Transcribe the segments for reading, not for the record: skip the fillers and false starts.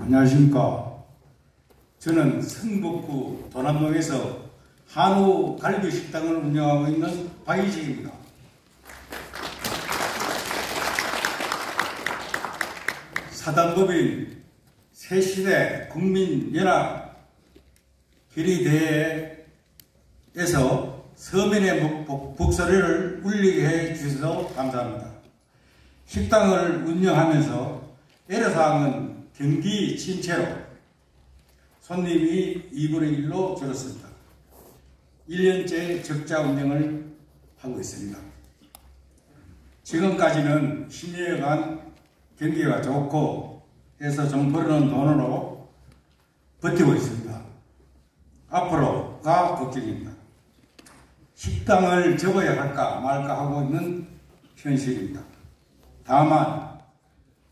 안녕하십니까. 저는 성북구 도남동에서 한우 갈비 식당을 운영하고 있는 박이식입니다. 사단법인 새시대 국민연합 결의대회에서 서민의 목소리를 울리게 해주셔서 감사합니다. 식당을 운영하면서 애로사항은 경기 침체로 손님이 2분의 1로 줄었습니다. 1년째 적자 운영을 하고 있습니다. 지금까지는 10년간 경기가 좋고 해서 좀 벌어놓은 돈으로 버티고 있습니다. 앞으로가 걱정입니다. 식당을 접어야 할까 말까 하고 있는 현실입니다. 다만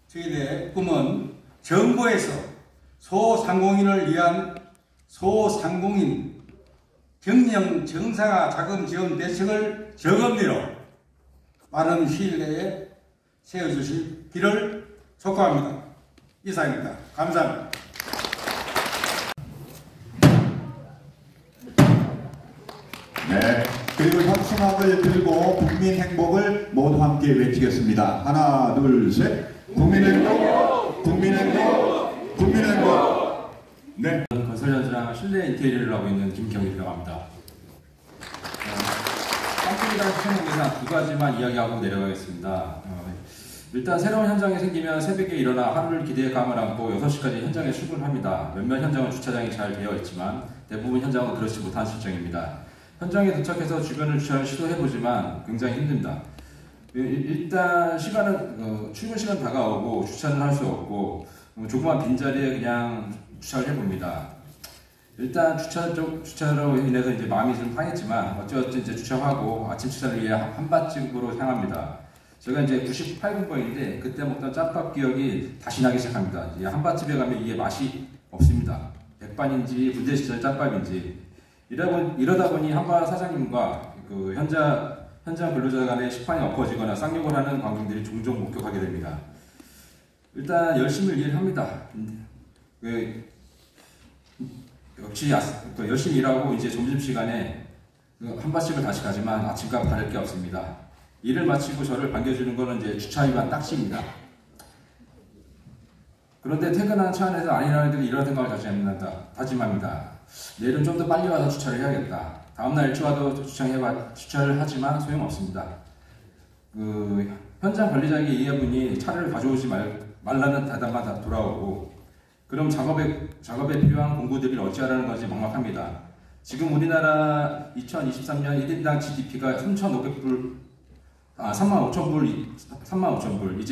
저희들의 꿈은 정부에서 소상공인을 위한 소상공인 경영 정상화 자금 지원 대책을 저금리로 빠른 시일 내에 세워주시기를 촉구합니다. 이상입니다. 감사합니다. 네, 그리고 현수막을 들고 국민 행복을 모두 함께 외치겠습니다. 하나, 둘, 셋. 국민 행복, 국민 행복, 국민 행복. 네. 건설 현수랑 실내 인테리어를 하고 있는 김경일이라고 합니다. 깜짝이랑 시청국에서 두 가지만 이야기하고 내려가겠습니다. 일단 새로운 현장이 생기면 새벽에 일어나 하루를 기대에 감을 안고 6시까지 현장에 출근합니다. 몇몇 현장은 주차장이 잘 되어 있지만 대부분 현장은 그렇지 못한 실정입니다. 현장에 도착해서 주변을 주차를 시도해보지만 굉장히 힘듭니다. 일단 시간은 출근 시간 다가오고 주차는 할 수 없고 조그만 빈자리에 그냥 주차를 해봅니다. 일단 주차로 인해서 이제 마음이 좀 상했지만 어찌어찌 이제 주차하고 아침 식사를 위해 한밭집으로 향합니다. 제가 이제 98군번인데 그때 먹던 짬밥 기억이 다시 나기 시작합니다. 이제 한밭집에 가면 이게 맛이 없습니다. 백반인지 군대 시절 짬밥인지 이러다 보니 한밭 사장님과 그 현장 근로자 간의 식판이 엎어지거나 쌍욕을 하는 광경들이 종종 목격하게 됩니다. 일단 열심히 일을 합니다. 역시 열심히 일하고 이제 점심시간에 한밭집을 다시 가지만 아침과 다를 게 없습니다. 일을 마치고 저를 반겨주는 것은 이제 주차 위반 딱지입니다. 그런데 퇴근한 차 안에서 아니라는 애들이 이런 생각을 다짐합니다. 내일은 좀 더 빨리 와서 주차를 해야겠다. 다음날 일찍 와도 주차를 하지만 소용없습니다. 현장 관리자에게 이해분이 차를 가져오지 말라는 대답만 돌아오고 그럼 작업에 필요한 공구들을 어찌하라는 건지 막막합니다. 지금 우리나라 2023년 1인당 GDP가 35,000불,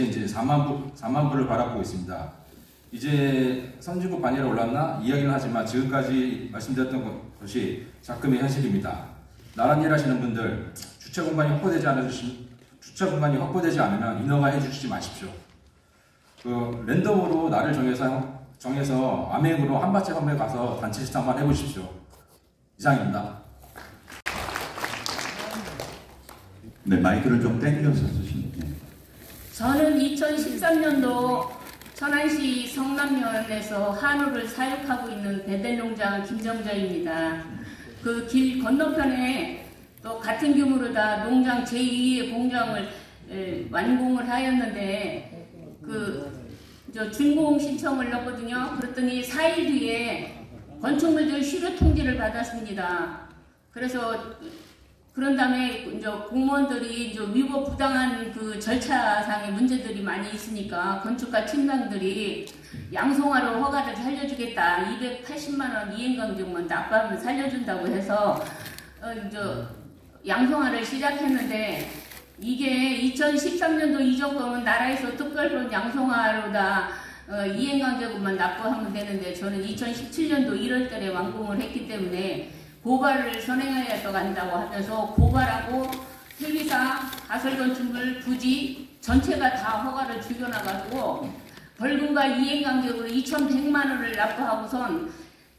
이제 4만 불을 바라보고 있습니다. 이제 선진국 반열에 올랐나? 이야기는 하지만 지금까지 말씀드렸던 것이 작금의 현실입니다. 나란 일 하시는 분들, 주차 공간이 확보되지 않으면 인허가해 주시지 마십시오. 랜덤으로 날을 정해서 암행으로 한밭집 한번 가서 단체 식당만 해보십시오. 이상입니다. 네, 마이크를 좀 땡겨서 쓰시면. 저는 2013년도 천안시 성남면에서 한우를 사육하고 있는 배달농장 김정자입니다. 그 길 건너편에 또 같은 규모로 다 농장 제2의 공장을 완공을 하였는데 저 준공 신청을 넣었거든요. 그랬더니 4일 뒤에 건축물들 실효 통지를 받았습니다. 그래서 그런 다음에 이제 공무원들이 이제 위법 부당한 그 절차상의 문제들이 많이 있으니까 건축가 팀장들이 양송화로 허가를 살려주겠다. 280만 원 이행강제만 납부하면 살려준다고 해서 이제 양송화를 시작했는데 이게 2013년도 이전 거면 나라에서 특별본 양송화로다 이행강제금만 납부하면 되는데 저는 2017년도 1월달에 완공을 했기 때문에 고발을 선행해야 한다고 하면서 고발하고 회계사 가설건축물 부지 전체가 다 허가를 죽여놔가지고 벌금과 이행강제금으로 2,100만 원을 납부하고선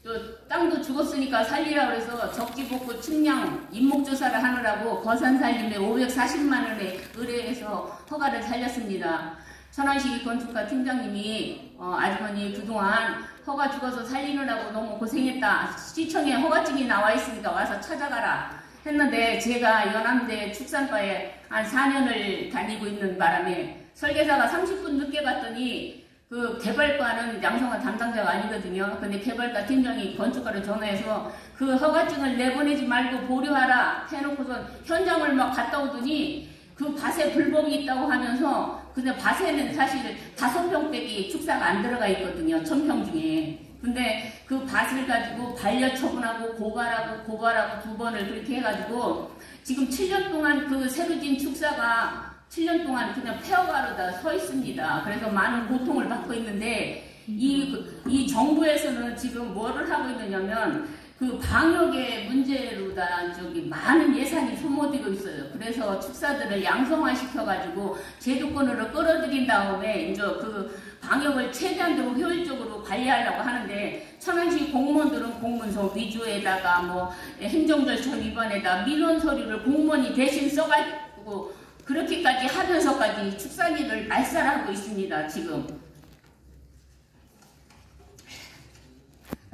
또 땅도 죽었으니까 살리라고 해서 적지복구 측량 인목조사를 하느라고 거산살림에 540만 원에 의뢰해서 허가를 살렸습니다. 천안시 건축가 팀장님이 아주머니 그동안 허가 죽어서 살리느라고 너무 고생했다. 시청에 허가증이 나와 있으니까 와서 찾아가라 했는데 제가 연암대 축산과에 한 4년을 다니고 있는 바람에 설계사가 30분 늦게 갔더니 그 개발과는 양성화 담당자가 아니거든요. 근데 개발과 팀장이 건축가로 전화해서 그 허가증을 내보내지 말고 보류하라 해놓고서 현장을 막 갔다 오더니 그 밭에 불법이 있다고 하면서 근데 밭에는 사실 5평대기 축사가 안 들어가 있거든요. 1000평 중에. 근데 그 밭을 가지고 반려처분하고 고발하고 2번을 그렇게 해가지고 지금 7년 동안 그 새로 진 축사가 7년 동안 그냥 폐허가로 서 있습니다. 그래서 많은 고통을 받고 있는데 이 정부에서는 지금 뭐를 하고 있느냐면 그 방역의 문제로다 많은 예산이 소모되고 있어요. 그래서 축사들을 양성화 시켜가지고 제도권으로 끌어들인 다음에 이제 그 방역을 최대한으로 효율적으로 관리하려고 하는데 천안시 공무원들은 공문서 위조에다가 뭐 행정절차 위반에다 민원 서류를 공무원이 대신 써가지고 그렇게까지 하면서까지 축산일을 말살하고 있습니다. 지금.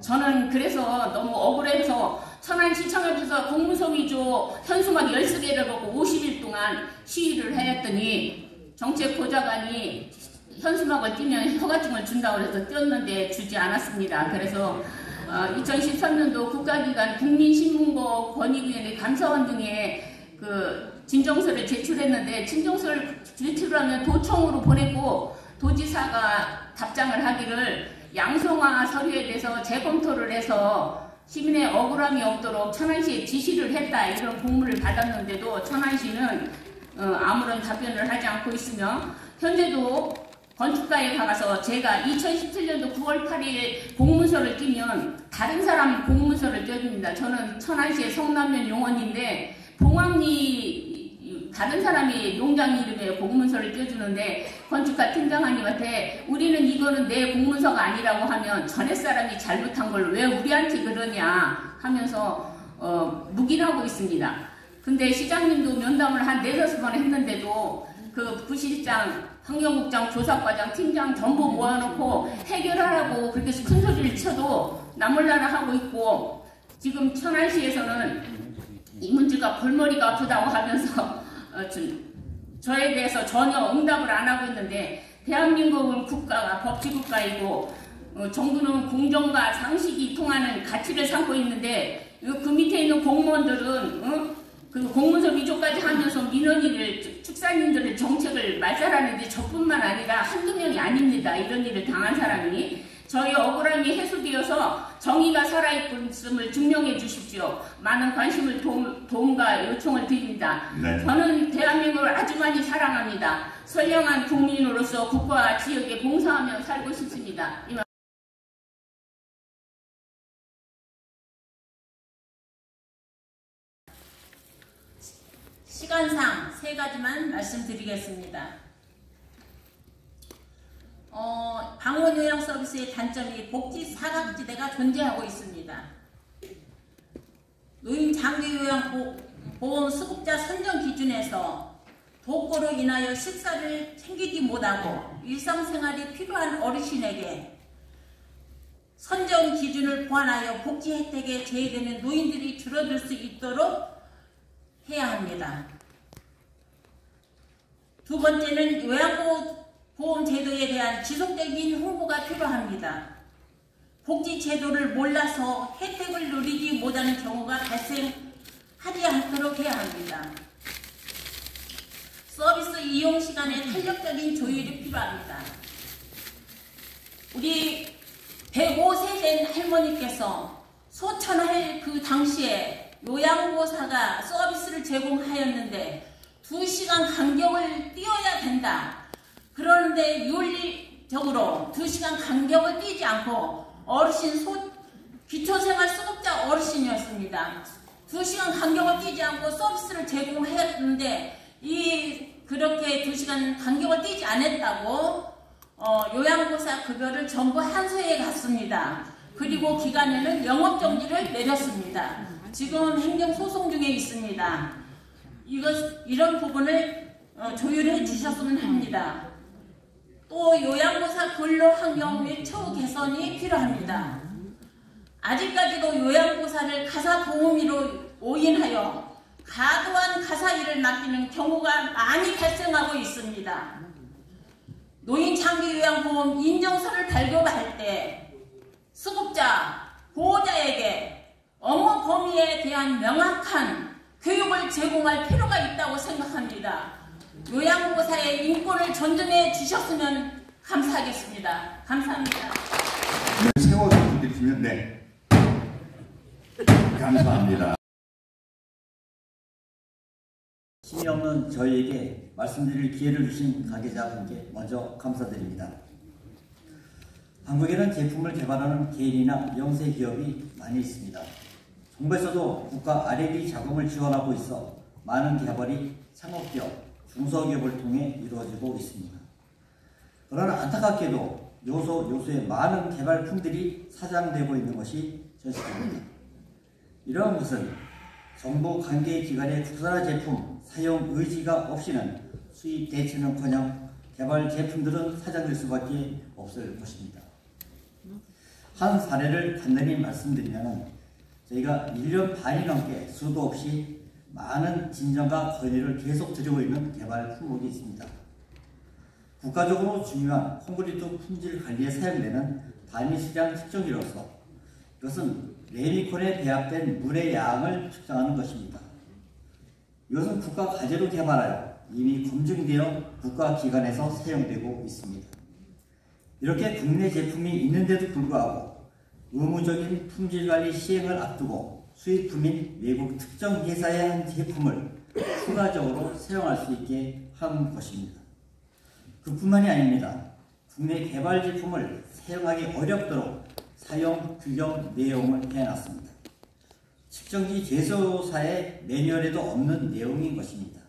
저는 그래서 너무 억울해서 천안시청에서 공문서 위조 현수막 13개를 갖고 50일 동안 시위를 했더니 정책보좌관이 현수막을 띄면 허가증을 준다고 해서 띄었는데 주지 않았습니다. 그래서 2013년도 국가기관 국민신문고 권익위원회 감사원 등에 그 진정서를 제출했는데 진정서를 제출하면 도청으로 보내고 도지사가 답장을 하기를 양성화 서류에 대해서 재검토를 해서 시민의 억울함이 없도록 천안시에 지시를 했다 이런 공문을 받았는데도 천안시는 아무런 답변을 하지 않고 있으며 현재도 건축가에 가서 제가 2017년도 9월 8일 공문서를 띄면 다른 사람 공문서를 띄워줍니다. 저는 천안시의 성남면 용원인데 봉황리 다른 사람이 농장 이름에 공문서를 띄워주는데 건축가 팀장님한테 우리는 이거는 내 공문서가 아니라고 하면 전에 사람이 잘못한 걸 왜 우리한테 그러냐 하면서 묵인하고 있습니다. 근데 시장님도 면담을 한 4-5번 했는데도 그 부시장, 환경국장, 조사과장, 팀장 전부 모아놓고 해결하라고 그렇게 큰 소리를 쳐도 나몰라라 하고 있고 지금 천안시에서는 이 문제가 골머리가 아프다고 하면서 저에 대해서 전혀 응답을 안 하고 있는데 대한민국은 국가가 법치국가이고 정부는 공정과 상식이 통하는 가치를 삼고 있는데 그 밑에 있는 공무원들은 그 공문서 위조까지 하면서 민원인을 축산인들의 정책을 말살하는데 저뿐만 아니라 한두 명이 아닙니다. 이런 일을 당한 사람이. 저희 억울함이 해소되어서 정의가 살아있음을 증명해 주십시오. 많은 관심을 도움과 요청을 드립니다. 네. 저는 대한민국을 아주 많이 사랑합니다. 선량한 국민으로서 국가와 지역에 봉사하며 살고 싶습니다. 시간상 3가지만 말씀드리겠습니다. 방문요양 서비스의 단점이 복지 사각지대가 존재하고 있습니다. 노인 장기요양보험 수급자 선정 기준에서 독거로 인하여 식사를 챙기지 못하고 일상생활이 필요한 어르신에게 선정 기준을 보완하여 복지 혜택에 제외되는 노인들이 줄어들 수 있도록 해야 합니다. 두 번째는 요양보험 제도에 대한 지속적인 홍보가 필요합니다. 복지 제도를 몰라서 혜택을 누리지 못하는 경우가 발생하지 않도록 해야 합니다. 서비스 이용 시간에 탄력적인 조율이 필요합니다. 우리 105세 된 할머니께서 소천할 그 당시에 요양보호사가 서비스를 제공하였는데 2시간 간격을 띄어야 된다. 그런데 윤리적으로 2시간 간격을 띄지 않고 어르신 기초생활수급자 어르신이었습니다. 2시간 간격을 띄지 않고 서비스를 제공했는데 그렇게 2시간 간격을 띄지 않았다고 요양보호사 급여를 전부 한소에 갔습니다. 그리고 기간에는 영업정지를 내렸습니다. 지금 행정소송 중에 있습니다. 이런 부분을 조율해 주셨으면 합니다. 또 요양보사 근로 환경 및 처우 개선이 필요합니다. 아직까지도 요양보사를 가사 도우미로 오인하여 과도한 가사 일을 맡기는 경우가 많이 발생하고 있습니다. 노인 장기 요양보험 인정서를 발급할 때 수급자, 보호자에게 업무 범위에 대한 명확한 교육을 제공할 필요가 있다고 생각합니다. 요양보호사의 인권을 존중해 주셨으면 감사하겠습니다. 감사합니다. 네, 세워서 부탁드리시면 네. 감사합니다. 힘이 없는 저희에게 말씀드릴 기회를 주신 관계자분께 먼저 감사드립니다. 한국에는 제품을 개발하는 개인이나 영세 기업이 많이 있습니다. 정부에서도 국가 R&D 자금을 지원하고 있어 많은 개발이 창업기업, 중소기업을 통해 이루어지고 있습니다. 그러나 안타깝게도 요소의 많은 개발품들이 사장되고 있는 것이 현실입니다. 이러한 것은 정부 관계기관의 국산화 제품 사용 의지가 없이는 수입 대체는커녕 개발 제품들은 사장될 수밖에 없을 것입니다. 한 사례를 간단히 말씀드리면 저희가 1년 반이 넘게 수도 없이 많은 진정과 건의를 계속 드리고 있는 개발 품목이 있습니다. 국가적으로 중요한 콘크리트 품질 관리에 사용되는 단위 수량 측정기로서 이것은 레미콘에 배합된 물의 양을 측정하는 것입니다. 이것은 국가 과제로 개발하여 이미 검증되어 국가기관에서 사용되고 있습니다. 이렇게 국내 제품이 있는데도 불구하고 의무적인 품질관리 시행을 앞두고 수입품인 외국 특정 회사의 한 제품을 추가적으로 사용할 수 있게 한 것입니다. 그뿐만이 아닙니다. 국내 개발 제품을 사용하기 어렵도록 사용 규정 내용을 해놨습니다. 측정기 제조사의 매뉴얼에도 없는 내용인 것입니다.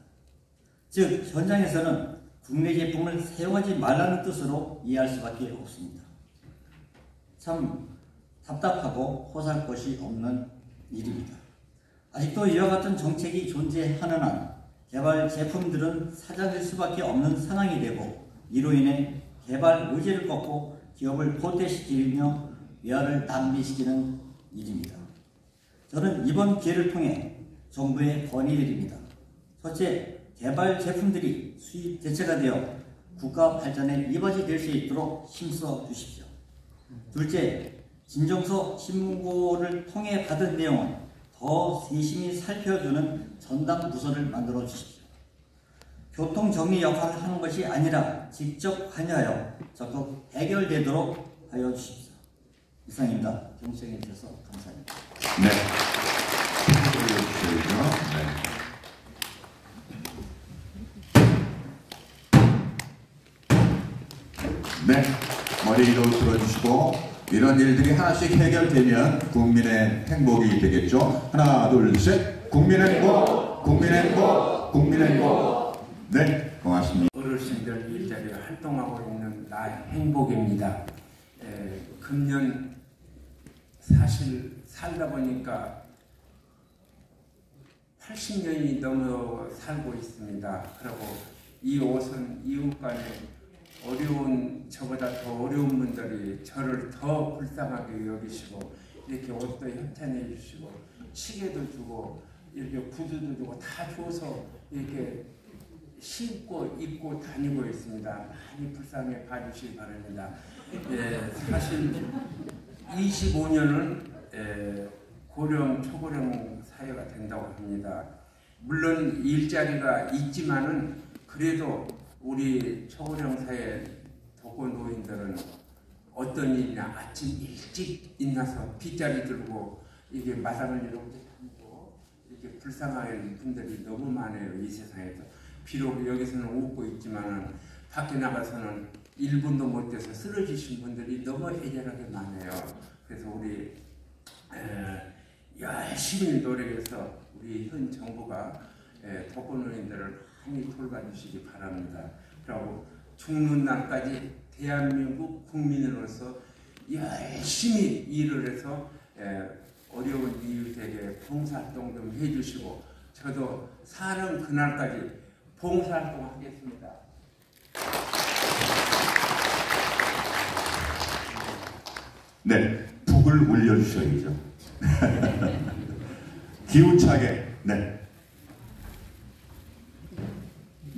즉 현장에서는 국내 제품을 사용하지 말라는 뜻으로 이해할 수밖에 없습니다. 참 답답하고 호소할 것이 없는 일입니다. 아직도 이와 같은 정책이 존재하는 한 개발 제품들은 사장될 수밖에 없는 상황이 되고 이로 인해 개발 의지를 꺾고 기업을 도태시키며 위화를 낭비시키는 일입니다. 저는 이번 기회를 통해 정부에 건의드립니다. 첫째, 개발 제품들이 수입 대체가 되어 국가 발전에 이바지 될 수 있도록 힘써 주십시오. 둘째, 진정서 신문고를 통해 받은 내용은 더 세심히 살펴주는 전담 부서를 만들어 주십시오. 교통정리 역할을 하는 것이 아니라 직접 관여하여 적극 해결되도록 하여 주십시오. 이상입니다. 경청해 주셔서 감사합니다. 네. 네. 머리 위로 들어주시고 이런 일들이 하나씩 해결되면 국민의 행복이 되겠죠. 하나, 둘, 셋. 국민의 행복, 국민의 행복, 국민의 행복. 네, 고맙습니다. 어르신들 일자리에 활동하고 있는 나의 행복입니다. 금년 사실 살다 보니까 80년이 넘어 살고 있습니다. 그리고 이 옷은 이웃 간에 어려운, 저보다 더 어려운 분들이 저를 더 불쌍하게 여기시고 이렇게 옷도 협찬해 주시고 시계도 주고 이렇게 구두도 주고 다 줘서 이렇게 신고 입고 다니고 있습니다. 많이 불쌍해 봐주시기 바랍니다. 사실 25년은 고령, 초고령 사회가 된다고 합니다. 물론 일자리가 있지만은 그래도 우리 초고령 사회 독거노인들은 어떤 일이나 아침 일찍 일어나서 빗자리 들고 이게 마당을 이렇게 다니고 이렇게 불쌍한 분들이 너무 많아요. 이 세상에서. 비록 여기서는 웃고 있지만은 밖에 나가서는 1분도 못 돼서 쓰러지신 분들이 너무 애절하게 많아요. 그래서 우리 열심히 노력해서 우리 현 정부가 독거노인들을 많이 돌봐주시기 바랍니다. 그리고 죽는 날까지 대한민국 국민으로서 열심히 일을 해서 어려운 이웃에게 봉사활동 좀 해주시고 저도 사는 그날까지 봉사활동 하겠습니다. 네, 북을 올려주셔야죠. 기운차게. 네.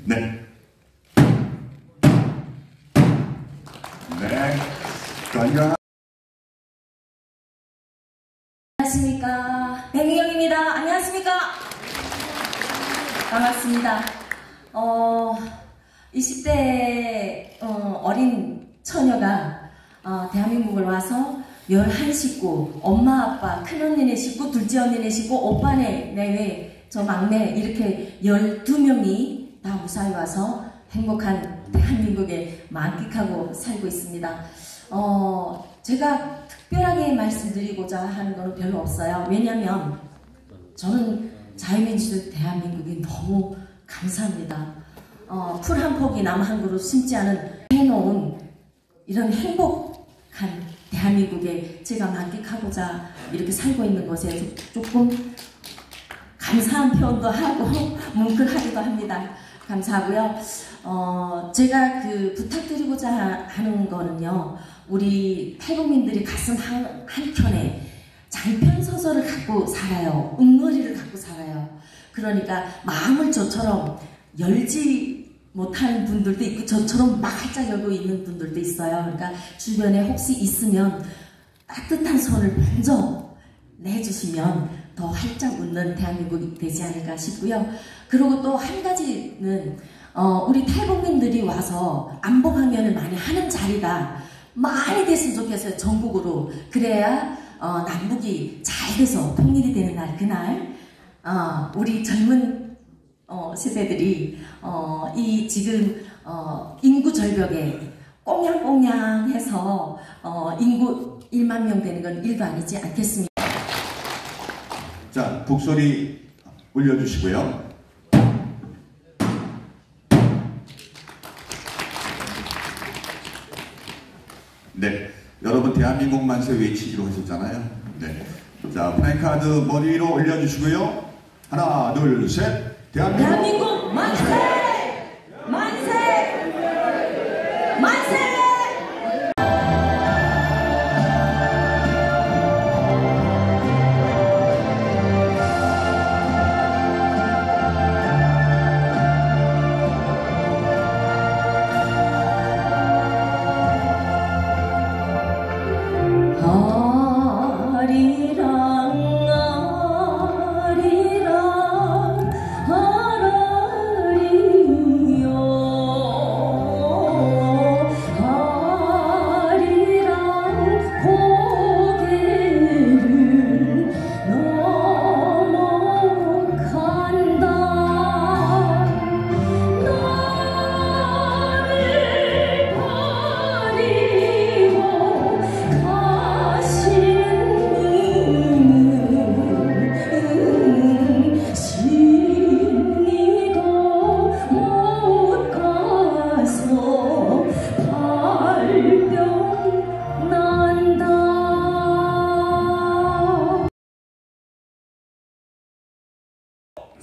네. 네. 건강. 안녕하십니까. 백미경입니다. 안녕하십니까. 반갑습니다. 20대 어린 처녀가 대한민국을 와서 11식구, 엄마, 아빠, 큰언니네 식구, 둘째 언니네 식구, 오빠네 내외, 저 막내 이렇게 12명이 다 무사히 와서 행복한 대한민국에 만끽하고 살고 있습니다. 제가 특별하게 말씀드리고자 하는 건 별로 없어요. 왜냐하면 저는 자유민주주의 대한민국이 너무 감사합니다. 풀 한 포기 남 한 그릇 심지 않은 해놓은 이런 행복한 대한민국에 제가 만끽하고자 이렇게 살고 있는 것에 조금 감사한 표현도 하고 뭉클하기도 합니다. 감사하고요. 제가 부탁드리고자 하는 거는요. 우리 탈북민들이 가슴 한켠에 장편 소설을 갖고 살아요. 웅어리를 갖고 살아요. 그러니까 마음을 저처럼 열지 못하는 분들도 있고 저처럼 막 활짝 열고 있는 분들도 있어요. 그러니까 주변에 혹시 있으면 따뜻한 손을 먼저 내주시면 더 활짝 웃는 대한민국이 되지 않을까 싶고요. 그리고 또 한 가지는 우리 탈북민들이 와서 안보강연을 많이 하는 자리가 많이 됐으면 좋겠어요. 전국으로. 그래야 남북이 잘 돼서 통일이 되는 날 그날 우리 젊은 세대들이 이 지금 인구 절벽에 꽁냥꽁냥해서 인구 1만 명 되는 건 일도 아니지 않겠습니까? 자, 북소리 올려주시고요. 네, 여러분 대한민국 만세 외치기로 하셨잖아요. 네, 자, 프랭카드 머리 위로 올려주시고요. 하나, 둘, 셋. 대한민국 만세! 만세! 만세!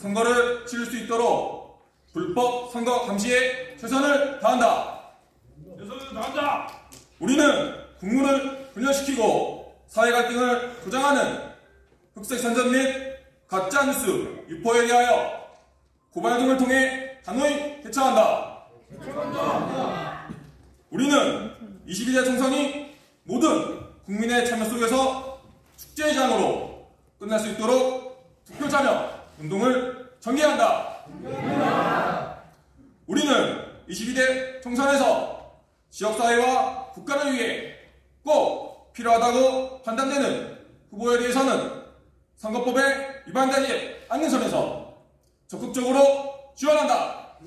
선거를 치를 수 있도록 불법 선거 감시에 최선을 다한다. 우리는 국문을 분열시키고 사회 갈등을 조장하는 흑색 선전 및 가짜 뉴스 유포에 대하여 고발 등을 통해 단호히 대처한다. 우리는 22대 총선이 모든 국민의 참여 속에서 축제의 장으로 끝날 수 있도록 투표 참여 운동을 전개한다. 우리는 22대 총선에서 지역사회와 국가를 위해 꼭 필요하다고 판단되는 후보에 대해서는 선거법에 위반되지 않는 선에서 적극적으로 지원한다.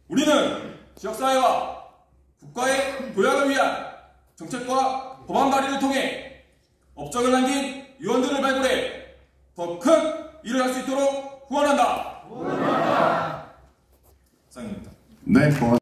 우리는 지역사회와 국가의 도약을 위한 정책과 법안 발의를 통해 업적을 남긴 의원들을 발굴해 더 큰 일을 할 수 있도록 후원한다. 네, 고맙습니다.